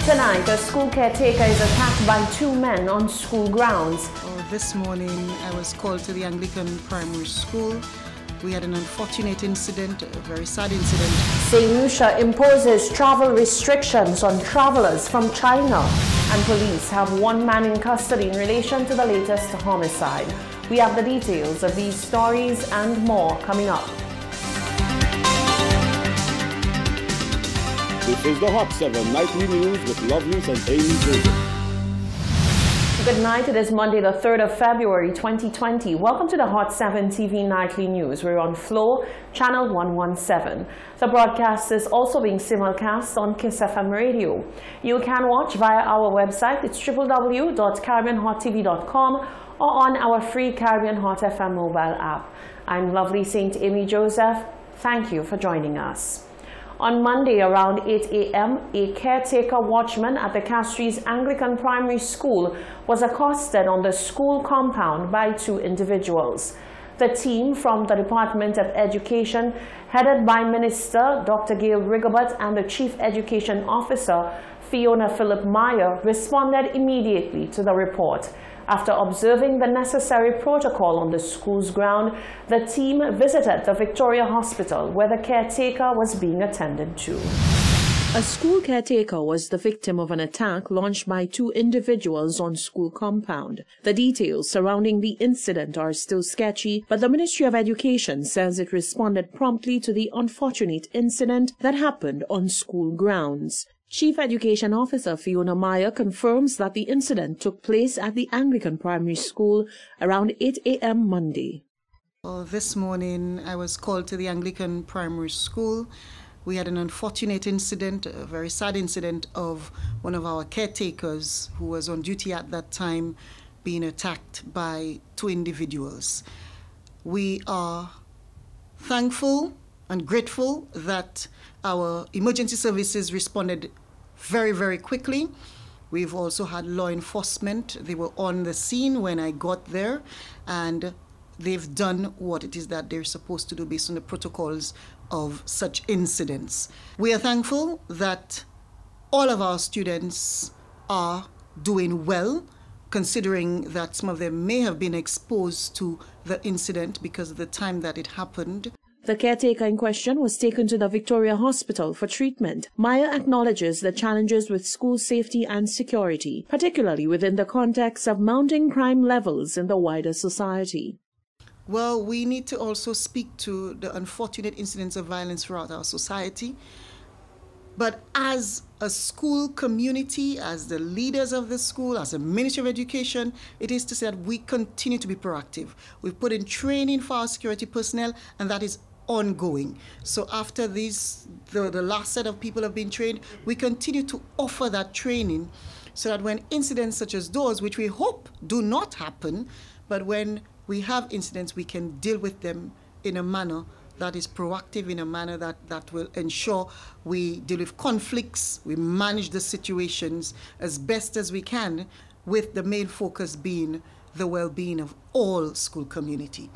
Tonight, a school caretaker is attacked by two men on school grounds. This morning, I was called to the Anglican Primary School. We had an unfortunate incident, a very sad incident. St. Lucia imposes travel restrictions on travelers from China. And police have one man in custody in relation to the latest homicide. We have the details of these stories and more coming up. This is the Hot 7 Nightly News with Loveless and Amy Joseph. Good night. It is Monday, the 3rd of February, 2020. Welcome to the Hot 7 TV Nightly News. We're on Flow, Channel 117. The broadcast is also being simulcast on Kiss FM Radio. You can watch via our website. It's www.caribbeanhottv.com or on our free Caribbean Hot FM mobile app. I'm lovely Saint Amy Joseph. Thank you for joining us. On Monday around 8 a.m., a caretaker watchman at the Castries Anglican Primary School was accosted on the school compound by two individuals. The team from the Department of Education, headed by Minister Dr. Gail Rigobert and the Chief Education Officer, Fiona Philip Meyer, responded immediately to the report. After observing the necessary protocol on the school's ground, the team visited the Victoria Hospital where the caretaker was being attended to. A school caretaker was the victim of an attack launched by two individuals on school compound. The details surrounding the incident are still sketchy, but the Ministry of Education says it responded promptly to the unfortunate incident that happened on school grounds. Chief Education Officer Fiona Meyer confirms that the incident took place at the Anglican Primary School around 8 a.m. Monday. This morning, I was called to the Anglican Primary School. We had an unfortunate incident, a very sad incident of one of our caretakers who was on duty at that time being attacked by two individuals. We are thankful and grateful that our emergency services responded very, very quickly. We've also had law enforcement. They were on the scene when I got there, and they've done what it is that they're supposed to do based on the protocols of such incidents. We are thankful that all of our students are doing well, considering that some of them may have been exposed to the incident because of the time that it happened. The caretaker in question was taken to the Victoria Hospital for treatment. Meyer acknowledges the challenges with school safety and security, particularly within the context of mounting crime levels in the wider society. Well, we need to also speak to the unfortunate incidents of violence throughout our society. But as a school community, as the leaders of the school, as a Ministry of Education, it is to say that we continue to be proactive. We've put in training for our security personnel, and that is ongoing. So after these, the last set of people have been trained, we continue to offer that training so that when incidents such as those, which we hope do not happen, but when we have incidents, we can deal with them in a manner that is proactive, in a manner that will ensure we deal with conflicts, we manage the situations as best as we can, with the main focus being the well-being of all school community.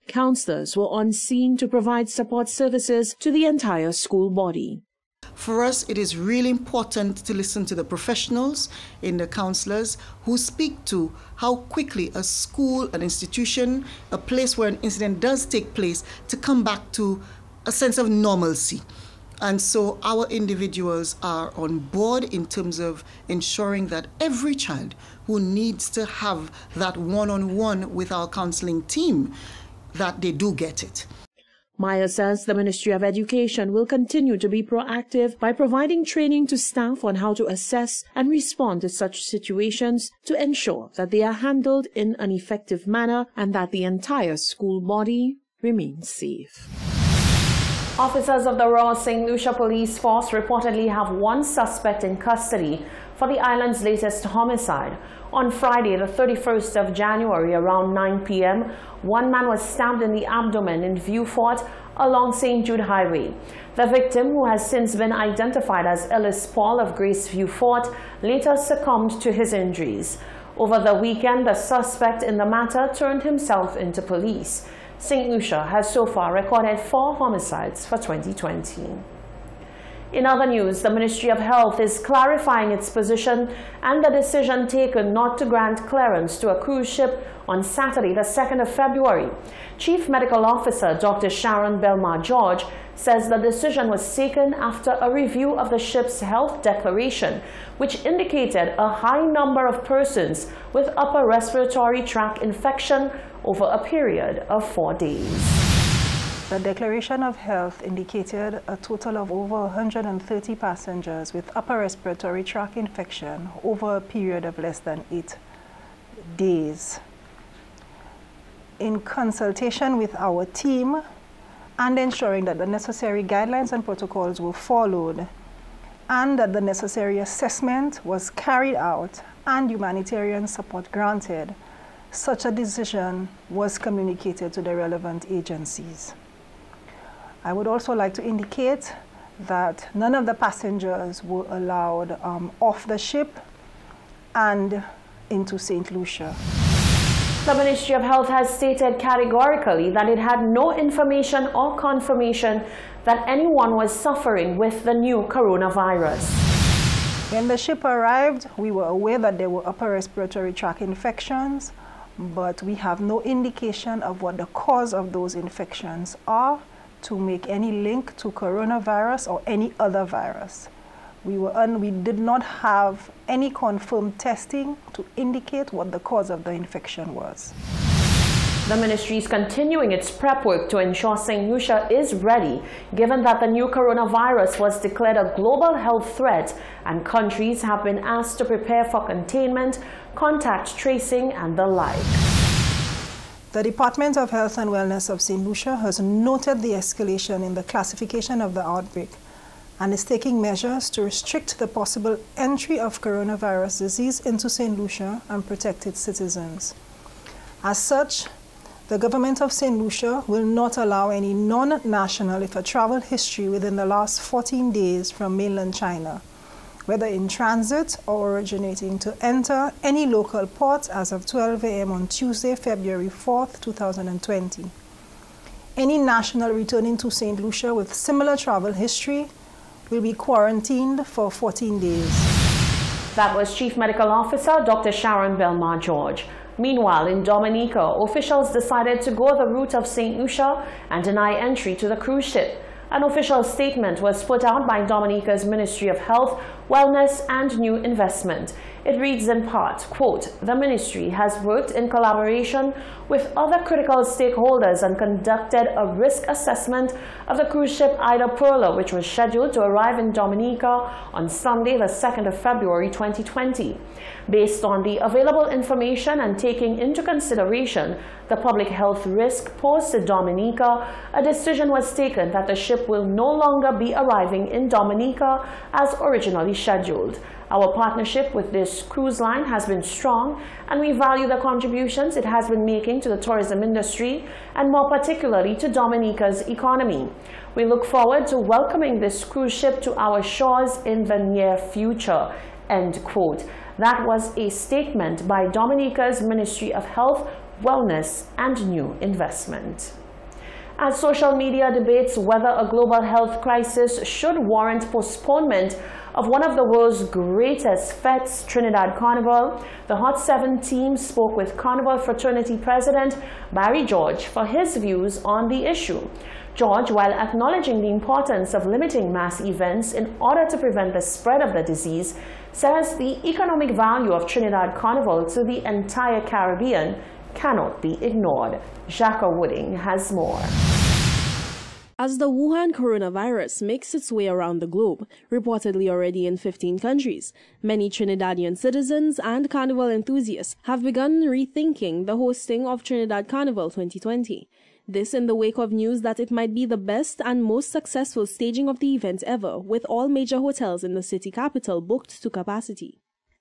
Counselors were on scene to provide support services to the entire school body. For us, it is really important to listen to the professionals in the counselors who speak to how quickly a school, an institution, a place where an incident does take place, to come back to a sense of normalcy. And so our individuals are on board in terms of ensuring that every child who needs to have that one-on-one with our counseling team, that they do get it. Meyer says the Ministry of Education will continue to be proactive by providing training to staff on how to assess and respond to such situations to ensure that they are handled in an effective manner and that the entire school body remains safe. Officers of the Royal St. Lucia Police Force reportedly have one suspect in custody for the island's latest homicide. On Friday, the 31st of January, around 9 p.m., one man was stabbed in the abdomen in Vieux Fort along St. Jude Highway. The victim, who has since been identified as Ellis Paul of Grace Vieux Fort, later succumbed to his injuries. Over the weekend, the suspect in the matter turned himself into police. St. Lucia has so far recorded 4 homicides for 2020. In other news, the Ministry of Health is clarifying its position and the decision taken not to grant clearance to a cruise ship on Saturday, the 2nd of February. Chief Medical Officer Dr. Sharon Belmar-George says the decision was taken after a review of the ship's health declaration, which indicated a high number of persons with upper respiratory tract infection over a period of 4 days. The Declaration of Health indicated a total of over 130 passengers with upper respiratory tract infection over a period of less than 8 days. In consultation with our team and ensuring that the necessary guidelines and protocols were followed and that the necessary assessment was carried out and humanitarian support granted, such a decision was communicated to the relevant agencies. I would also like to indicate that none of the passengers were allowed off the ship and into St. Lucia. The Ministry of Health has stated categorically that it had no information or confirmation that anyone was suffering with the new coronavirus. When the ship arrived, we were aware that there were upper respiratory tract infections, but we have no indication of what the cause of those infections are to make any link to coronavirus or any other virus. We did not have any confirmed testing to indicate what the cause of the infection was. The ministry is continuing its prep work to ensure St. Lucia is ready, given that the new coronavirus was declared a global health threat and countries have been asked to prepare for containment, contact tracing, and the like. The Department of Health and Wellness of St. Lucia has noted the escalation in the classification of the outbreak and is taking measures to restrict the possible entry of coronavirus disease into St. Lucia and protect its citizens. As such, the government of St. Lucia will not allow any non-national with a travel history within the last 14 days from mainland China, whether in transit or originating, to enter any local port as of 12 a.m. on Tuesday, February 4th, 2020. Any national returning to St. Lucia with similar travel history will be quarantined for 14 days. That was Chief Medical Officer Dr. Sharon Belmar-George. Meanwhile, in Dominica, officials decided to go the route of St. Lucia and deny entry to the cruise ship. An official statement was put out by Dominica's Ministry of Health, Wellness and New Investment. It reads in part, quote, "The ministry has worked in collaboration with other critical stakeholders and conducted a risk assessment of the cruise ship Ida Perla, which was scheduled to arrive in Dominica on Sunday, the 2nd of February 2020. Based on the available information and taking into consideration the public health risk posed to Dominica, a decision was taken that the ship will no longer be arriving in Dominica as originally scheduled. Our partnership with this cruise line has been strong, and we value the contributions it has been making to the tourism industry, and more particularly to Dominica's economy. We look forward to welcoming this cruise ship to our shores in the near future," end quote. That was a statement by Dominica's Ministry of Health, Wellness and New Investment. As social media debates whether a global health crisis should warrant postponement of one of the world's greatest fetes, Trinidad Carnival, the Hot 7 team spoke with Carnival Fraternity President Barry George for his views on the issue. George, while acknowledging the importance of limiting mass events in order to prevent the spread of the disease, says the economic value of Trinidad Carnival to the entire Caribbean cannot be ignored. Jacques Wooding has more. As the Wuhan coronavirus makes its way around the globe, reportedly already in 15 countries, many Trinidadian citizens and Carnival enthusiasts have begun rethinking the hosting of Trinidad Carnival 2020. This in the wake of news that it might be the best and most successful staging of the event ever, with all major hotels in the city capital booked to capacity.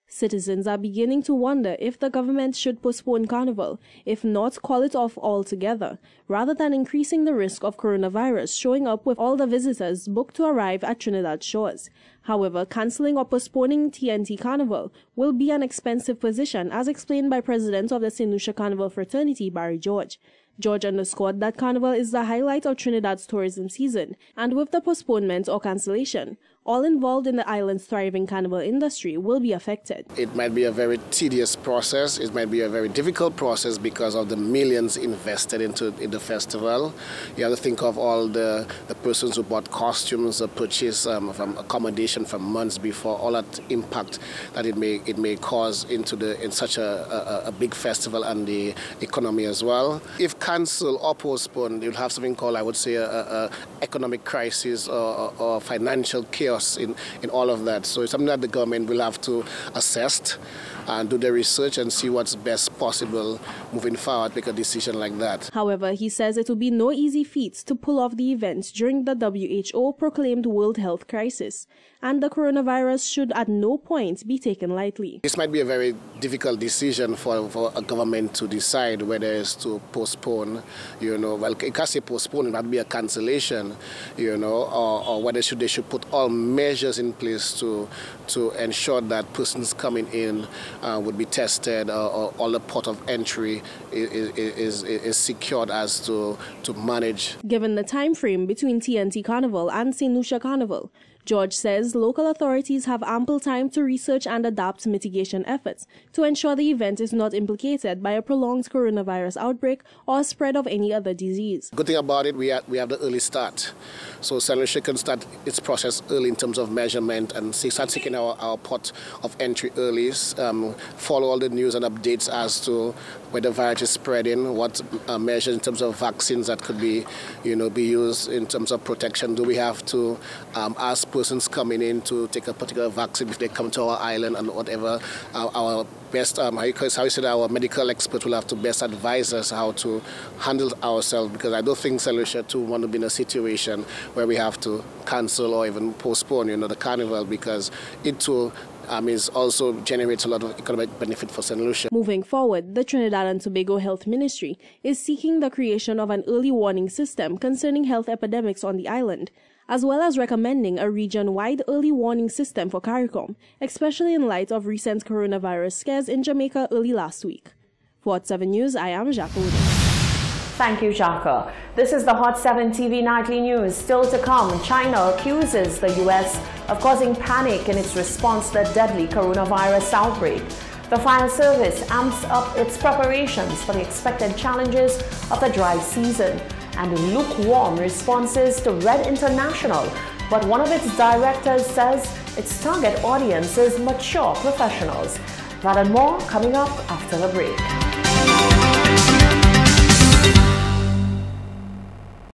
Citizens are beginning to wonder if the government should postpone Carnival, if not call it off altogether, rather than increasing the risk of coronavirus showing up with all the visitors booked to arrive at Trinidad shores. However, cancelling or postponing TNT Carnival will be an expensive position, as explained by President of the St. Lucia Carnival Fraternity, Barry George. George underscored that Carnival is the highlight of Trinidad's tourism season, and with the postponement or cancellation, all involved in the island's thriving carnival industry will be affected. It might be a very tedious process. It might be a very difficult process because of the millions invested in the festival. You have to think of all the persons who bought costumes or purchased from accommodation from months before, all that impact that it may cause in such a big festival and the economy as well. If cancelled or postponed, you'll have something called, I would say, a economic crisis or financial chaos in all of that. So it's something that the government will have to assess and do the research and see what's best possible moving forward, make a decision like that. However, he says it will be no easy feat to pull off the event during the WHO proclaimed World Health Crisis, and the coronavirus should at no point be taken lightly. This might be a very difficult decision for a government to decide whether it's to postpone, well, you can't say postpone, it might be a cancellation, or whether they should put all measures in place to ensure that persons coming in would be tested, or all the port of entry is secured as to manage. Given the time frame between TNT Carnival and St. Lucia Carnival, George says local authorities have ample time to research and adapt mitigation efforts to ensure the event is not implicated by a prolonged coronavirus outbreak or spread of any other disease. Good thing about it, we have the early start. So St. Lucia can start its process early in terms of measurement and start taking our port of entry early, follow all the news and updates as to where the virus is spreading, what measures in terms of vaccines that could be used in terms of protection. Do we have to ask persons coming in to take a particular vaccine if they come to our island, and whatever our best, our medical experts will have to best advise us how to handle ourselves, because I don't think St. Lucia too want to be in a situation where we have to cancel or even postpone, the carnival, because it too also generates a lot of economic benefit for St. Lucia. Moving forward, the Trinidad and Tobago Health Ministry is seeking the creation of an early warning system concerning health epidemics on the island, as well as recommending a region-wide early warning system for CARICOM, especially in light of recent coronavirus scares in Jamaica early last week. For Hot 7 News, I am Jacques Wood. Thank you, Jacques. This is the Hot 7 TV Nightly News. Still to come, China accuses the U.S. of causing panic in its response to the deadly coronavirus outbreak. The fire service amps up its preparations for the expected challenges of the dry season, and lukewarm responses to Red International. But one of its directors says its target audience is mature professionals. That and more coming up after the break.